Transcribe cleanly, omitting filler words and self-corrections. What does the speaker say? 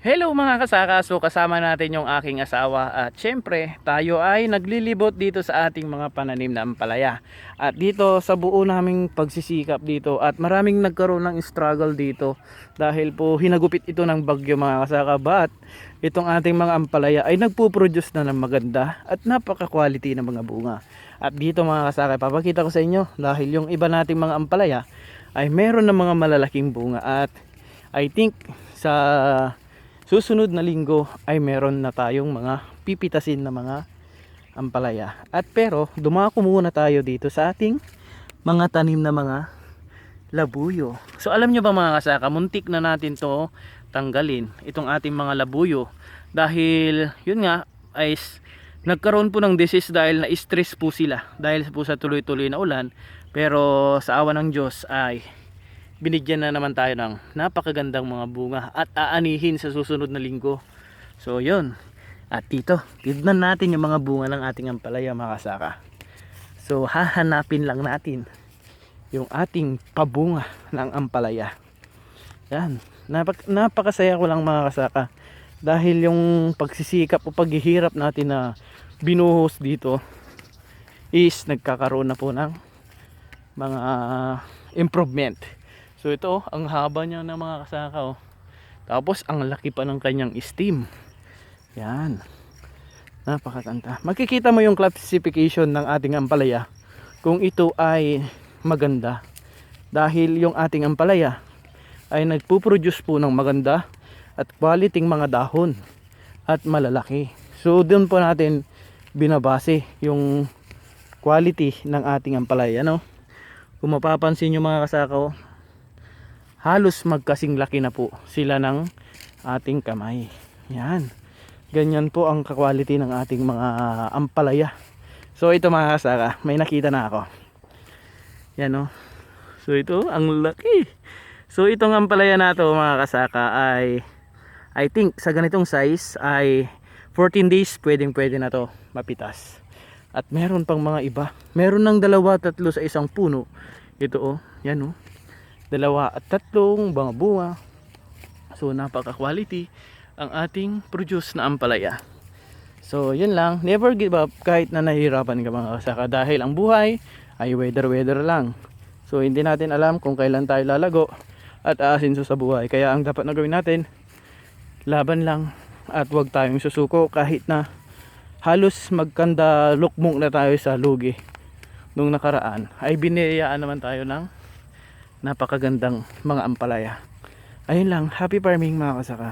Hello mga kasaka, so kasama natin yung aking asawa at syempre tayo ay naglilibot dito sa ating mga pananim na ampalaya. At dito sa buo naming pagsisikap dito at maraming nagkaroon ng struggle dito dahil po hinagupit ito ng bagyo mga kasaka, but itong ating mga ampalaya ay nagpo-produce na ng maganda at napaka-quality ng mga bunga. At dito mga kasaka, papakita ko sa inyo dahil yung iba nating mga ampalaya ay meron ng mga malalaking bunga at I think sa susunod na linggo ay meron na tayong mga pipitasin na mga ampalaya. At pero dumako muna tayo dito sa ating mga tanim na mga labuyo. So alam nyo ba mga kasaka, muntik na natin to tanggalin itong ating mga labuyo dahil yun nga ay nagkaroon po ng disease dahil na stress po sila dahil po sa tuloy-tuloy na ulan. Pero sa awa ng Diyos ay binigyan na naman tayo ng napakagandang mga bunga at aanihin sa susunod na linggo. So yun. At dito, tignan natin yung mga bunga ng ating ampalaya mga kasaka. So hahanapin lang natin yung ating pabunga ng ampalaya. Yan. Napakasaya ko lang mga kasaka dahil yung pagsisikap o paghihirap natin na binuhos dito is nagkakaroon na po ng mga improvement. So ito, ang haba niya ng mga kasaka, oh. Tapos ang laki pa ng kanyang stem. Yan. Napakaganda. Makikita mo yung classification ng ating ampalaya kung ito ay maganda. Dahil yung ating ampalaya ay nagpo-produce po ng maganda at quality mga dahon at malalaki. So doon po natin binabase yung quality ng ating ampalaya, no? Kung mapapansin nyo mga kasaka, oh, halos magkasing laki na po sila ng ating kamay. Yan. Ganyan po ang ka-quality ng ating mga ampalaya. So ito mga kasaka, may nakita na ako. Yan, o. So ito, ang laki. So itong ampalaya na to mga kasaka ay I think sa ganitong size ay 14 days pwede na to mapitas. At meron pang mga iba. Meron ng 2-3 sa isang puno. Ito, oh. Yan, oh. 2 at 3 mga bunga. So napaka quality ang ating produce na ampalaya. So yun lang, never give up kahit na nahihirapan ka mga kasaka dahil ang buhay ay weather lang. So hindi natin alam kung kailan tayo lalago at aasinso sa buhay. Kaya ang dapat na gawin natin, laban lang at huwag tayong susuko kahit na halos magkanda lukmok na tayo sa lugi. Nung nakaraan ay biniyayaan naman tayo ng napakagandang mga ampalaya. Ayun lang, happy farming mga kasaka.